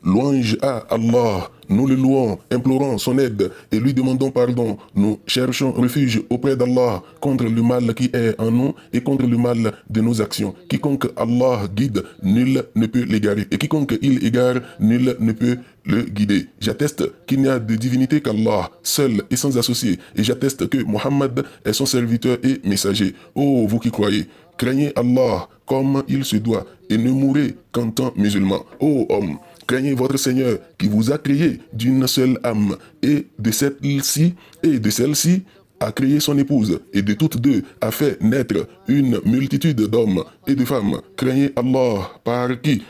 Louange à Allah, nous le louons, implorons son aide et lui demandons pardon. Nous cherchons refuge auprès d'Allah contre le mal qui est en nous et contre le mal de nos actions. Quiconque Allah guide, nul ne peut l'égarer. Et quiconque il égare, nul ne peut le guider. J'atteste qu'il n'y a de divinité qu'Allah, seul et sans associé. Et j'atteste que Mohammed est son serviteur et messager. Ô vous qui croyez, craignez Allah comme il se doit et ne mourrez qu'en tant musulman. Ô homme, craignez votre Seigneur qui vous a créé d'une seule âme et de celle-ci a créé son épouse et de toutes deux a fait naître une multitude d'hommes et de femmes. Craignez Allah par qui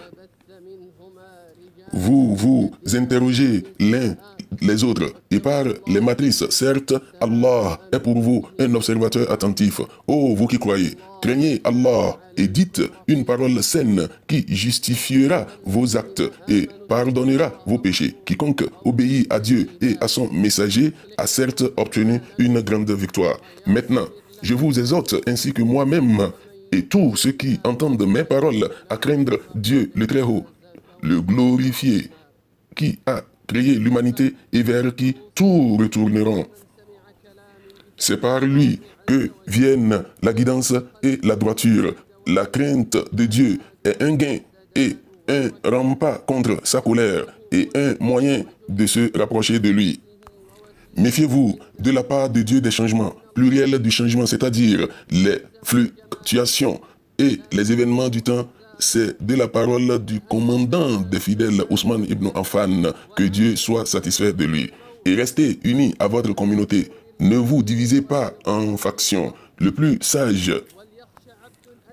vous interrogez l'un les autres et par les matrices. Certes, Allah est pour vous un observateur attentif. Ô vous qui croyez, craignez Allah et dites une parole saine qui justifiera vos actes et pardonnera vos péchés. Quiconque obéit à Dieu et à son messager a certes obtenu une grande victoire. Maintenant, je vous exhorte ainsi que moi-même et tous ceux qui entendent mes paroles à craindre Dieu le Très-Haut, le glorifié, qui a créé l'humanité et vers qui tout retourneront. C'est par lui que viennent la guidance et la droiture. La crainte de Dieu est un gain et un rempart contre sa colère et un moyen de se rapprocher de lui. Méfiez-vous de la part de Dieu des changements, pluriel du changement, c'est-à-dire les fluctuations et les événements du temps. C'est de la parole du commandant des fidèles, Ousmane ibn Affan, que Dieu soit satisfait de lui. Et restez unis à votre communauté. Ne vous divisez pas en factions. Le plus sage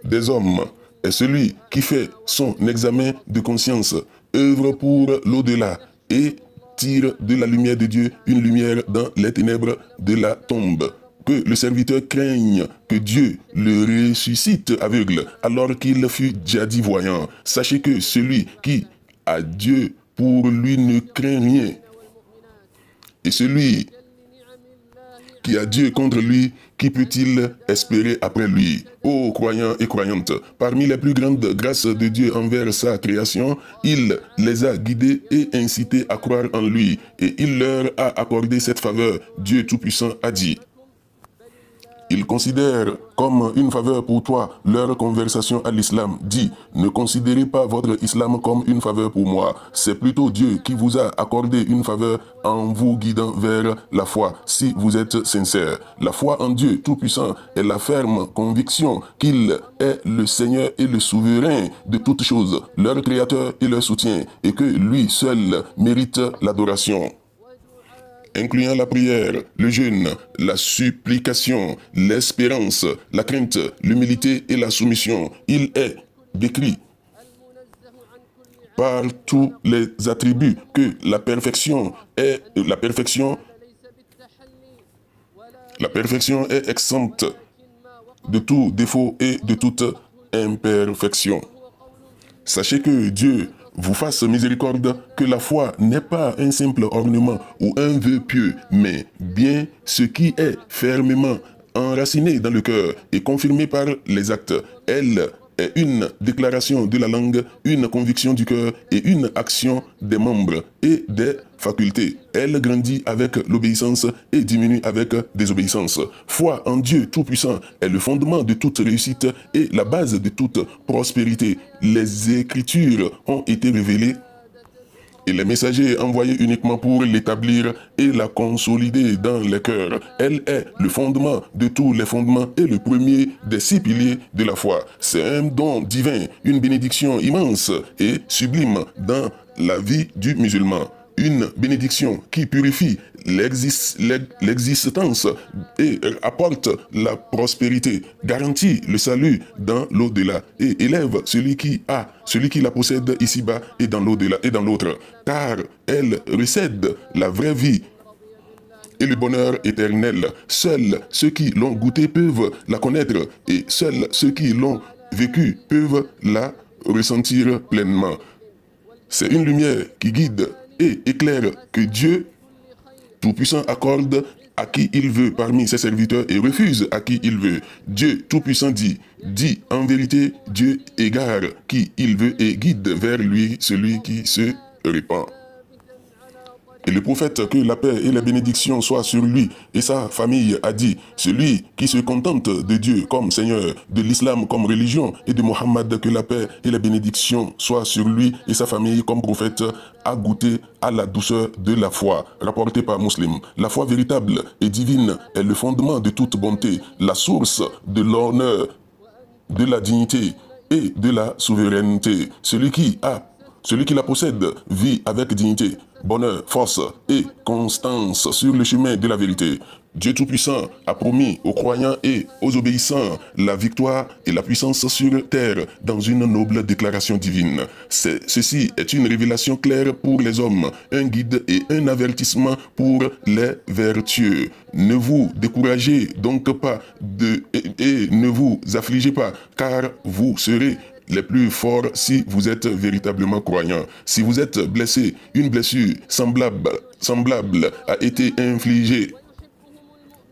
des hommes est celui qui fait son examen de conscience, œuvre pour l'au-delà et tire de la lumière de Dieu une lumière dans les ténèbres de la tombe. Que le serviteur craigne que Dieu le ressuscite aveugle alors qu'il fut jadis voyant. Sachez que celui qui a Dieu pour lui ne craint rien. Et celui qui a Dieu contre lui, qui peut-il espérer après lui? Ô croyants et croyantes, parmi les plus grandes grâces de Dieu envers sa création, il les a guidés et incités à croire en lui. Et il leur a accordé cette faveur. Dieu Tout-Puissant a dit: ils considèrent comme une faveur pour toi leur conversation à l'islam. Dis, ne considérez pas votre islam comme une faveur pour moi. C'est plutôt Dieu qui vous a accordé une faveur en vous guidant vers la foi, si vous êtes sincère. La foi en Dieu Tout-Puissant est la ferme conviction qu'il est le Seigneur et le souverain de toutes choses, leur créateur et leur soutien, et que lui seul mérite l'adoration, incluant la prière, le jeûne, la supplication, l'espérance, la crainte, l'humilité et la soumission. Il est décrit par tous les attributs que la perfection est exempte de tout défaut et de toute imperfection. Sachez que Dieu vous fasse miséricorde, que la foi n'est pas un simple ornement ou un vœu pieux, mais bien ce qui est fermement enraciné dans le cœur et confirmé par les actes. Elle est une déclaration de la langue, une conviction du cœur et une action des membres et des facultés. Elle grandit avec l'obéissance et diminue avec désobéissance. Foi en Dieu Tout-Puissant est le fondement de toute réussite et la base de toute prospérité. Les Écritures ont été révélées et les messagers envoyés uniquement pour l'établir et la consolider dans les cœurs. Elle est le fondement de tous les fondements et le premier des 6 piliers de la foi. C'est un don divin, une bénédiction immense et sublime dans la vie du musulman. Une bénédiction qui purifie l'existence et apporte la prospérité, garantit le salut dans l'au-delà et élève celui qui la possède ici-bas et dans l'au-delà et dans l'autre. Car elle recède la vraie vie et le bonheur éternel. Seuls ceux qui l'ont goûté peuvent la connaître et seuls ceux qui l'ont vécu peuvent la ressentir pleinement. C'est une lumière qui guide et éclaire que Dieu Tout-Puissant accorde à qui il veut parmi ses serviteurs et refuse à qui il veut. Dieu Tout-Puissant dit en vérité, Dieu égare qui il veut et guide vers lui celui qui se répand. Et le prophète, que la paix et la bénédiction soient sur lui et sa famille, a dit, celui qui se contente de Dieu comme Seigneur, de l'islam comme religion et de Mohammed, que la paix et la bénédiction soient sur lui et sa famille comme prophète, a goûté à la douceur de la foi, rapporté par Muslim. La foi véritable et divine est le fondement de toute bonté, la source de l'honneur, de la dignité et de la souveraineté. Celui qui la possède vit avec dignité, bonheur, force et constance sur le chemin de la vérité. Dieu Tout-Puissant a promis aux croyants et aux obéissants la victoire et la puissance sur terre dans une noble déclaration divine. Ceci est une révélation claire pour les hommes, un guide et un avertissement pour les vertueux. Ne vous découragez donc pas et ne vous affligez pas, car vous serez les plus forts si vous êtes véritablement croyants. Si vous êtes blessé, une blessure semblable a été infligée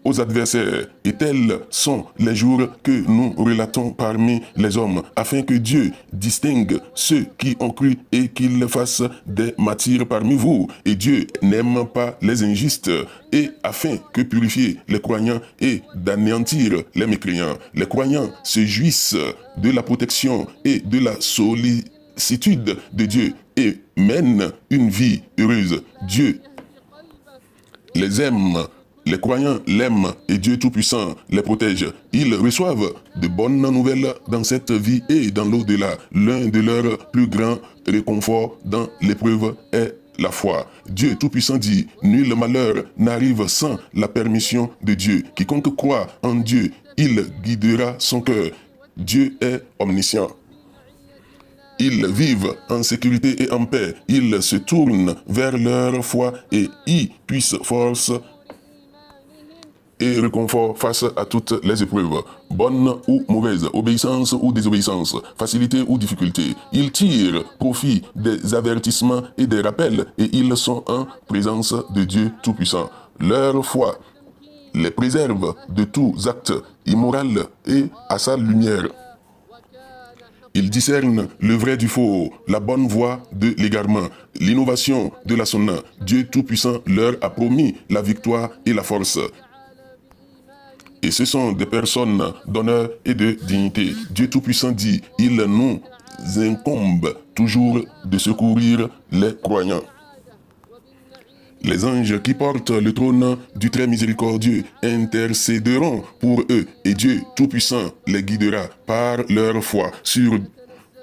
aux adversaires, et tels sont les jours que nous relatons parmi les hommes, afin que Dieu distingue ceux qui ont cru et qu'il fasse des martyrs parmi vous. Et Dieu n'aime pas les injustes, et afin que purifier les croyants et d'anéantir les mécréants. Les croyants se jouissent de la protection et de la sollicitude de Dieu et mènent une vie heureuse. Dieu les aime. Les croyants l'aiment et Dieu Tout-Puissant les protège. Ils reçoivent de bonnes nouvelles dans cette vie et dans l'au-delà. L'un de leurs plus grands réconforts dans l'épreuve est la foi. Dieu Tout-Puissant dit, nul malheur n'arrive sans la permission de Dieu. Quiconque croit en Dieu, il guidera son cœur. Dieu est omniscient. Ils vivent en sécurité et en paix. Ils se tournent vers leur foi et y puissent force et réconfort face à toutes les épreuves, bonnes ou mauvaises, obéissance ou désobéissance, facilité ou difficulté. Ils tirent profit des avertissements et des rappels et ils sont en présence de Dieu Tout-Puissant. Leur foi les préserve de tous actes immoraux et à sa lumière. Ils discernent le vrai du faux, la bonne voie de l'égarement, l'innovation de la sunna. Dieu Tout-Puissant leur a promis la victoire et la force. Et ce sont des personnes d'honneur et de dignité. Dieu Tout-Puissant dit, il nous incombe toujours de secourir les croyants. Les anges qui portent le trône du très miséricordieux intercéderont pour eux et Dieu Tout-Puissant les guidera par leur foi sur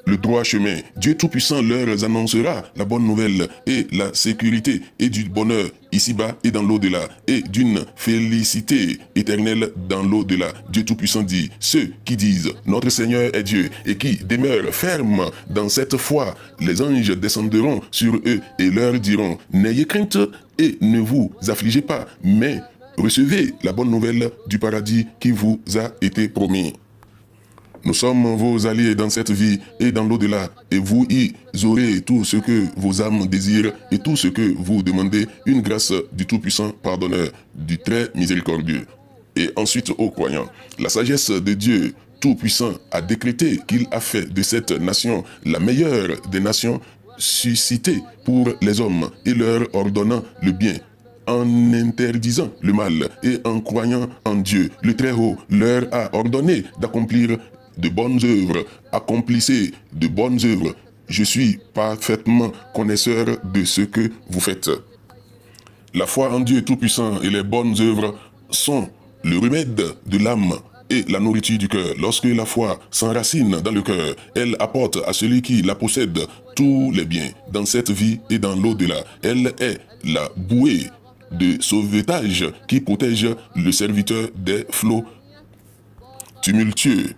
le droit chemin. Dieu Tout-Puissant leur annoncera la bonne nouvelle et la sécurité et du bonheur ici-bas et dans l'au-delà et d'une félicité éternelle dans l'au-delà. Dieu Tout-Puissant dit, ceux qui disent notre Seigneur est Dieu et qui demeurent fermes dans cette foi, les anges descendront sur eux et leur diront, n'ayez crainte et ne vous affligez pas, mais recevez la bonne nouvelle du paradis qui vous a été promis. Nous sommes vos alliés dans cette vie et dans l'au-delà, et vous y aurez tout ce que vos âmes désirent et tout ce que vous demandez, une grâce du Tout-Puissant pardonneur, du très miséricordieux. Et ensuite aux croyants, la sagesse de Dieu Tout-Puissant a décrété qu'il a fait de cette nation la meilleure des nations suscitées pour les hommes et leur ordonnant le bien, en interdisant le mal et en croyant en Dieu. Le Très-Haut leur a ordonné d'accomplir de bonnes œuvres. Accomplissez de bonnes œuvres. Je suis parfaitement connaisseur de ce que vous faites. La foi en Dieu Tout-Puissant et les bonnes œuvres sont le remède de l'âme et la nourriture du cœur. Lorsque la foi s'enracine dans le cœur, elle apporte à celui qui la possède tous les biens dans cette vie et dans l'au-delà. Elle est la bouée de sauvetage qui protège le serviteur des flots tumultueux,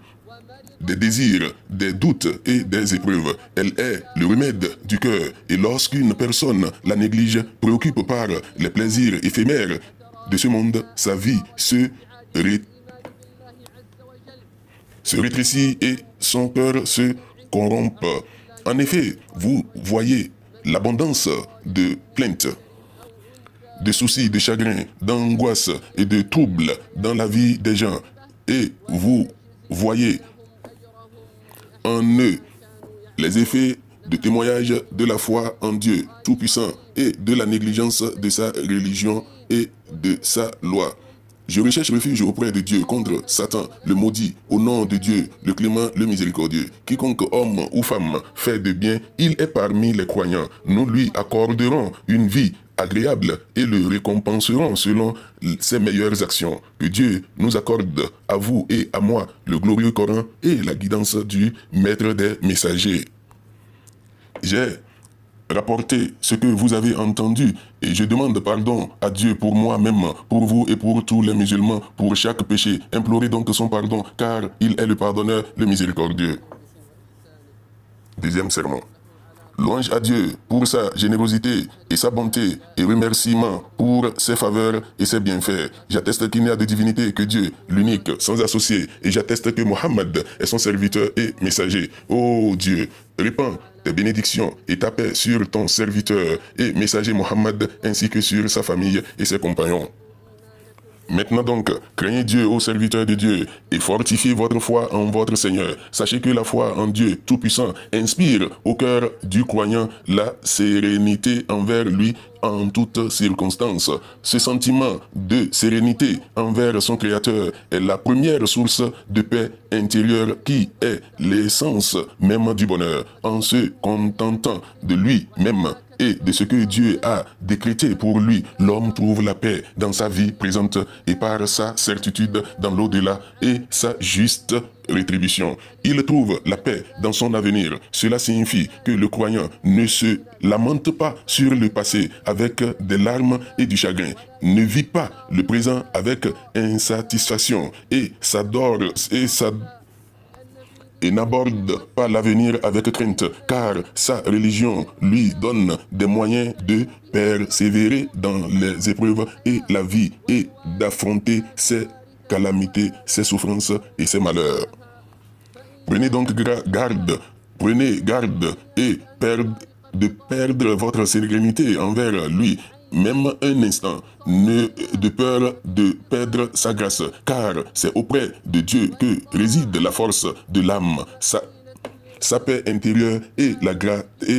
des désirs, des doutes et des épreuves. Elle est le remède du cœur. Et lorsqu'une personne la néglige, préoccupe par les plaisirs éphémères de ce monde, sa vie se rétrécit et son cœur se corrompt. En effet, vous voyez l'abondance de plaintes de soucis, de chagrins, d'angoisse et de troubles dans la vie des gens. Et vous voyez en eux les effets de témoignage de la foi en Dieu Tout-Puissant et de la négligence de sa religion et de sa loi. Je recherche refuge auprès de Dieu contre Satan, le maudit, au nom de Dieu, le clément, le miséricordieux. Quiconque homme ou femme fait de bien, il est parmi les croyants. Nous lui accorderons une vie agréable et le récompenserons selon ses meilleures actions. Que Dieu nous accorde à vous et à moi le glorieux Coran et la guidance du Maître des messagers. J'ai rapporté ce que vous avez entendu et je demande pardon à Dieu pour moi-même, pour vous et pour tous les musulmans, pour chaque péché. Implorez donc son pardon car il est le pardonneur, le miséricordieux. Deuxième sermon. Louange à Dieu pour sa générosité et sa bonté et remerciement pour ses faveurs et ses bienfaits. J'atteste qu'il n'y a de divinité que Dieu, l'unique, sans associé, et j'atteste que Mohammed est son serviteur et messager. Ô Dieu, répands tes bénédictions et ta paix sur ton serviteur et messager Mohammed ainsi que sur sa famille et ses compagnons. Maintenant donc, craignez Dieu, ô serviteurs de Dieu, et fortifiez votre foi en votre Seigneur. Sachez que la foi en Dieu Tout-Puissant inspire au cœur du croyant la sérénité envers lui en toutes circonstances. Ce sentiment de sérénité envers son Créateur est la première source de paix intérieure qui est l'essence même du bonheur. En se contentant de lui-même et de ce que Dieu a décrété pour lui, l'homme trouve la paix dans sa vie présente et par sa certitude dans l'au-delà et sa juste rétribution. Il trouve la paix dans son avenir. Cela signifie que le croyant ne se lamente pas sur le passé avec des larmes et du chagrin, ne vit pas le présent avec insatisfaction et n'aborde pas l'avenir avec crainte, car sa religion lui donne des moyens de persévérer dans les épreuves et la vie et d'affronter ses calamités, ses souffrances et ses malheurs. Prenez donc garde et de perdre votre sérénité envers lui, même un instant, de peur de perdre sa grâce, car c'est auprès de Dieu que réside la force de l'âme, sa paix intérieure et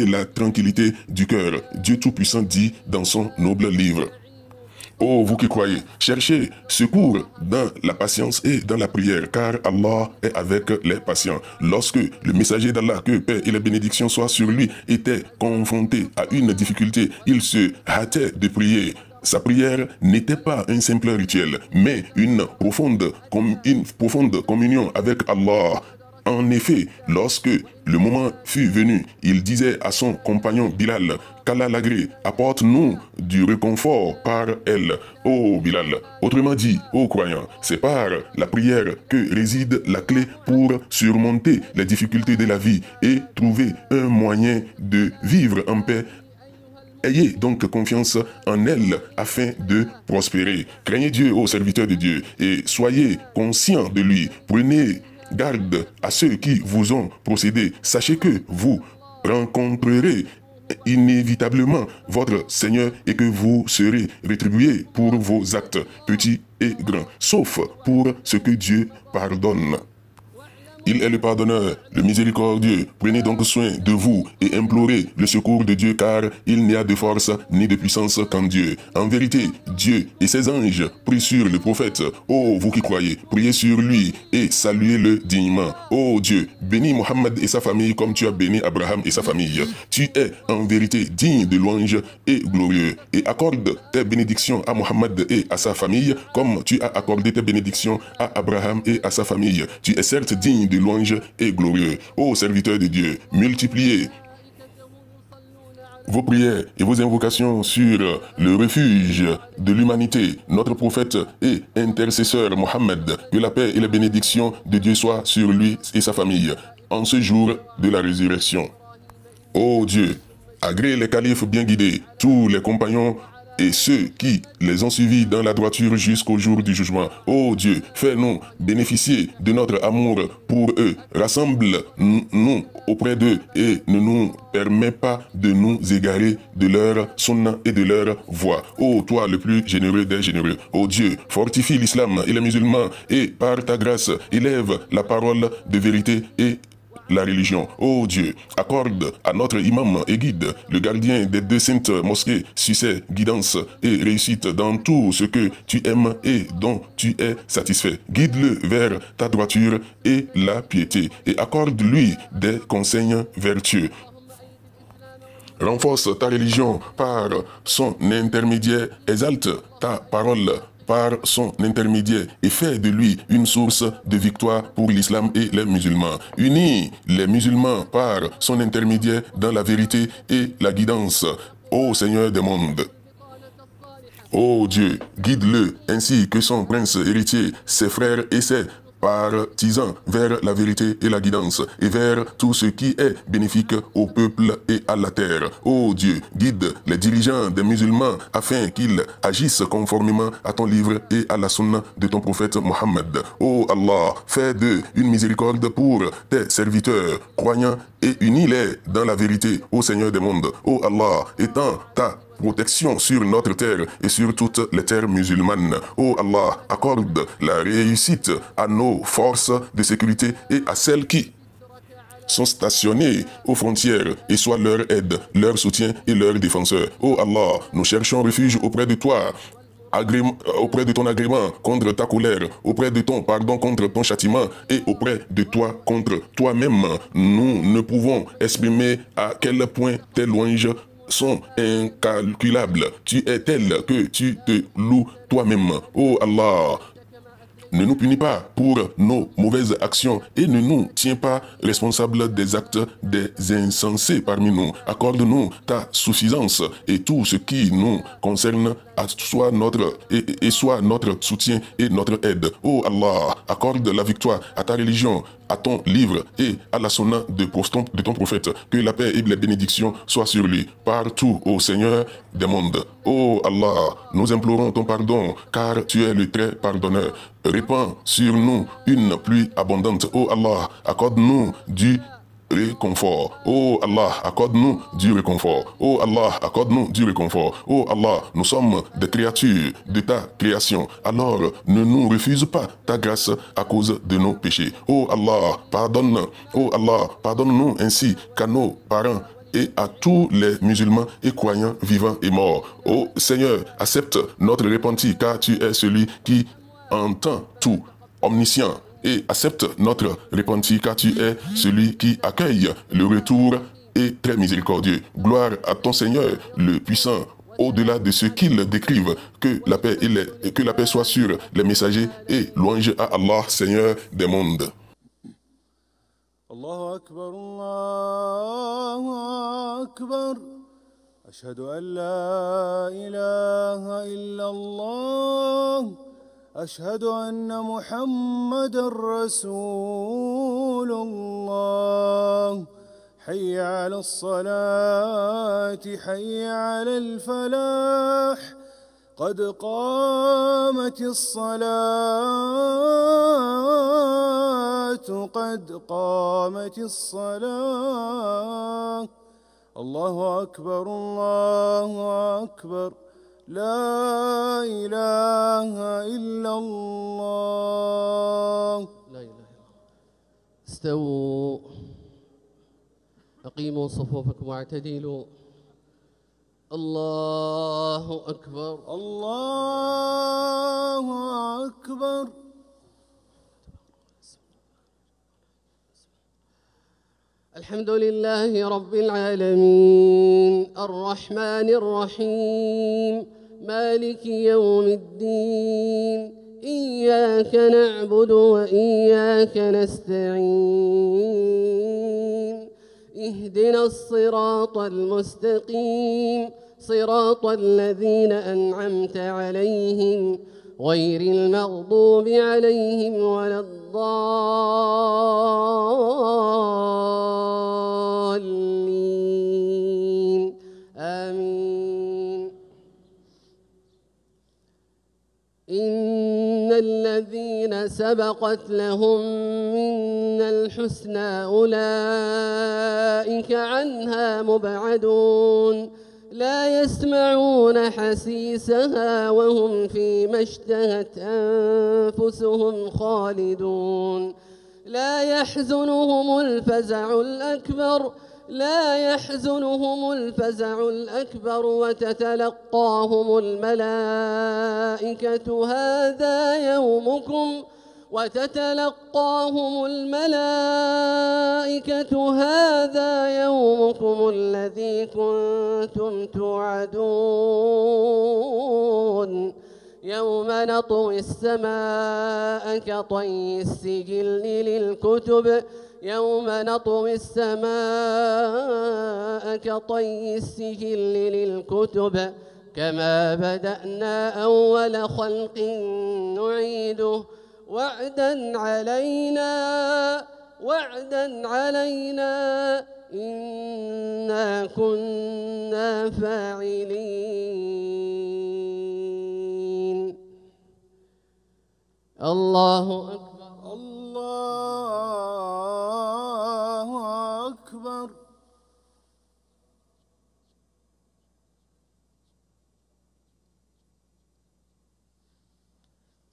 la tranquillité du cœur. Dieu Tout-Puissant dit dans son noble livre. Ô vous qui croyez, cherchez secours dans la patience et dans la prière, car Allah est avec les patients. Lorsque le messager d'Allah, que paix et les bénédictions soient sur lui, était confronté à une difficulté, il se hâtait de prier. Sa prière n'était pas un simple rituel, mais une profonde communion avec Allah. En effet, lorsque le moment fut venu, il disait à son compagnon Bilal, qu'Allah l'agrée, apporte-nous du réconfort par elle, ô Bilal. Autrement dit, ô croyants, c'est par la prière que réside la clé pour surmonter les difficultés de la vie et trouver un moyen de vivre en paix. Ayez donc confiance en elle afin de prospérer. Craignez Dieu, ô serviteurs de Dieu, et soyez conscients de lui. Prenez garde à ceux qui vous ont procédé. Sachez que vous rencontrerez inévitablement votre Seigneur et que vous serez rétribués pour vos actes, petits et grands, sauf pour ce que Dieu pardonne. Il est le pardonneur, le miséricordieux. Prenez donc soin de vous et implorez le secours de Dieu, car il n'y a de force ni de puissance qu'en Dieu. En vérité, Dieu et ses anges prient sur le prophète. Ô vous qui croyez, priez sur lui et saluez-le dignement. Ô Dieu, bénis Mohammed et sa famille comme tu as béni Abraham et sa famille. Tu es en vérité digne de louange et glorieux. Et accorde tes bénédictions à Mohammed et à sa famille comme tu as accordé tes bénédictions à Abraham et à sa famille. Tu es certes digne de louange et glorieux. Ô serviteurs de Dieu, multipliez vos prières et vos invocations sur le refuge de l'humanité, notre prophète et intercesseur Mohammed. Que la paix et la bénédiction de Dieu soient sur lui et sa famille en ce jour de la résurrection. Ô Dieu, agrée les califes bien guidés, tous les compagnons et ceux qui les ont suivis dans la droiture jusqu'au jour du jugement. Ô Dieu, fais-nous bénéficier de notre amour pour eux. Rassemble-nous auprès d'eux et ne nous permets pas de nous égarer de leur sunna et de leur voie. Ô toi le plus généreux des généreux, ô Dieu, fortifie l'islam et les musulmans et par ta grâce élève la parole de vérité et la religion. Ô Dieu, accorde à notre imam et guide, le gardien des 2 saintes mosquées, succès, guidance et réussite dans tout ce que tu aimes et dont tu es satisfait. Guide-le vers ta droiture et la piété et accorde-lui des conseils vertueux. Renforce ta religion par son intermédiaire, exalte ta parole par son intermédiaire et fait de lui une source de victoire pour l'islam et les musulmans. Unis les musulmans par son intermédiaire dans la vérité et la guidance. Ô Seigneur des mondes, ô Dieu, guide-le ainsi que son prince héritier, ses frères et ses partisans vers la vérité et la guidance et vers tout ce qui est bénéfique au peuple et à la terre. Ô Dieu, guide les dirigeants des musulmans afin qu'ils agissent conformément à ton livre et à la sunna de ton prophète Mohammed. Ô Allah, fais d'eux une miséricorde pour tes serviteurs croyants et unis-les dans la vérité, ô Seigneur des mondes. Ô Allah, étends ta protection sur notre terre et sur toutes les terres musulmanes. Ô Allah, accorde la réussite à nos forces de sécurité et à celles qui sont stationnés aux frontières et sois leur aide, leur soutien et leur défenseur. Ô Allah, nous cherchons refuge auprès de toi, auprès de ton agrément contre ta colère, auprès de ton pardon contre ton châtiment et auprès de toi contre toi-même. Nous ne pouvons exprimer à quel point tes louanges sont incalculables. Tu es tel que tu te loues toi-même. Oh Allah, ne nous punis pas pour nos mauvaises actions et ne nous tiens pas responsables des actes des insensés parmi nous. Accorde-nous ta suffisance et tout ce qui nous concerne soit notre soutien et notre aide. Oh Allah, accorde la victoire à ta religion, à ton livre et à la sunna de ton prophète. Que la paix et les bénédictions soient sur lui partout, ô Seigneur des mondes. Oh Allah, nous implorons ton pardon car tu es le très pardonneur. Répands sur nous une pluie abondante. Oh Allah, accorde-nous du réconfort. Oh Allah, accorde-nous du réconfort. Oh Allah, accorde-nous du réconfort. Oh Allah, nous sommes des créatures de ta création. Alors, ne nous refuse pas ta grâce à cause de nos péchés. Oh Allah, pardonne. Oh Allah, pardonne-nous ainsi qu'à nos parents et à tous les musulmans et croyants vivants et morts. Oh Seigneur, accepte notre repenti car tu es celui qui entend tout, omniscient, et accepte notre repenti car tu es celui qui accueille le retour et très miséricordieux. Gloire à ton Seigneur, le puissant, au-delà de ce qu'ils décrivent, que la paix soit sur les messagers et louange à Allah, Seigneur des mondes. الله أكبر الله أكبر أشهد أن لا إله إلا الله أشهد أن محمد رسول الله حي على الصلاة حي على الفلاح قد قامت الصلاة قد قامت الصلاة الله أكبر لا إله إلا الله لا إله إلا الله. استووا أقيموا صفوفكم واعتدلوا. الله أكبر الله أكبر. الحمد لله رب العالمين الرحمن الرحيم مالك يوم الدين إياك نعبد وإياك نستعين اهدنا الصراط المستقيم صراط الذين أنعمت عليهم غير المغضوب عليهم ولا الضالين آمين. الذين سبقت لهم منا الحسنى أولئك عنها مبعدون لا يسمعون حسيسها وهم فيما اشتهت أنفسهم خالدون لا يحزنهم الفزع الأكبر وتتلقاهم الملائكة هذا يومكم الذي كنتم توعدون يوم نطوي السماء كطي السجل للكتب كما بدأنا أول خلق نعيده وعدا علينا إنا كنا فاعلين. الله أكبر. الله أكبر.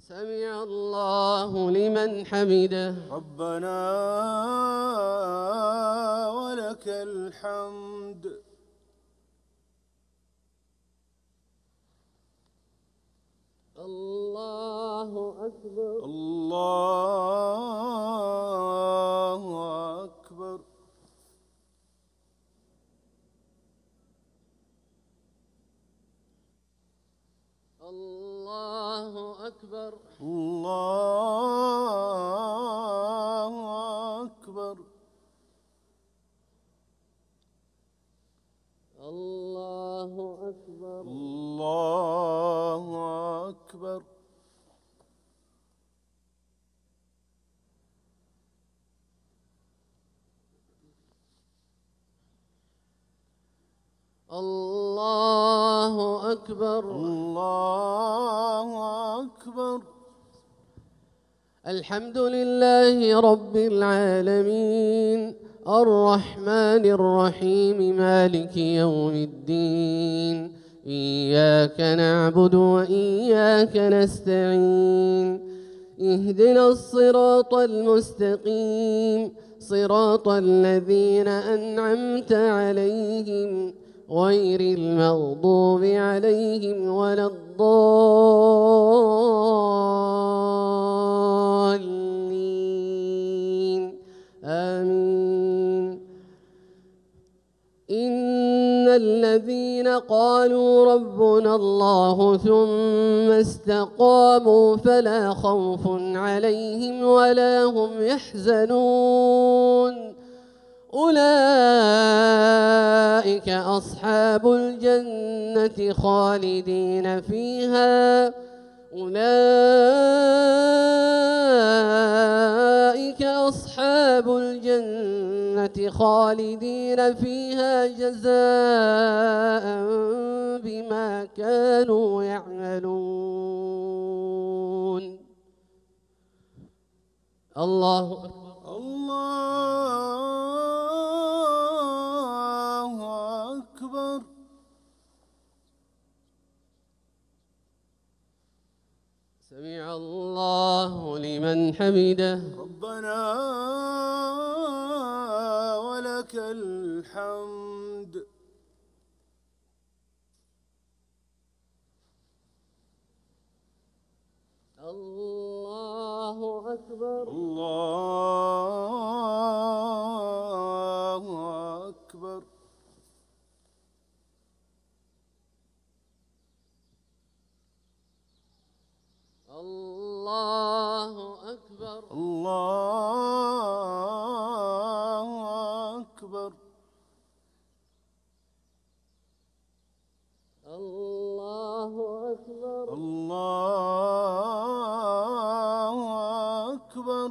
سمع الله لمن حمده. ربنا ولك الحمد. الله أكبر. الله أكبر. الله أكبر. الله أكبر. الله أكبر. الله أكبر. الله أكبر. الله أكبر. الحمد لله رب العالمين الرحمن الرحيم مالك يوم الدين إياك نعبد وإياك نستعين اهدنا الصراط المستقيم صراط الذين أنعمت عليهم غير المغضوب عليهم ولا الضالين آمين. إن الذين قالوا ربنا الله ثم استقاموا فلا خوف عليهم ولا هم يحزنون أولئك أصحاب الجنة خالدين فيها جزاء بما كانوا يعملون. الله أكبر. الله أكبر. سمع الله لمن حمده. ربنا ولك الحمد. الله أكبر. الله أكبر. الله أكبر. الله أكبر. الله أكبر. الله أكبر.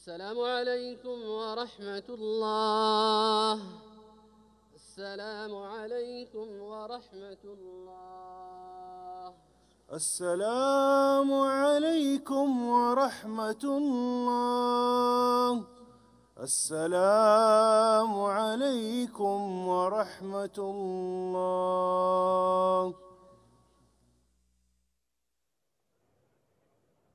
السلام عليكم ورحمة الله. السلام عليكم ورحمة الله. السلام عليكم ورحمة الله. السلام عليكم ورحمة الله.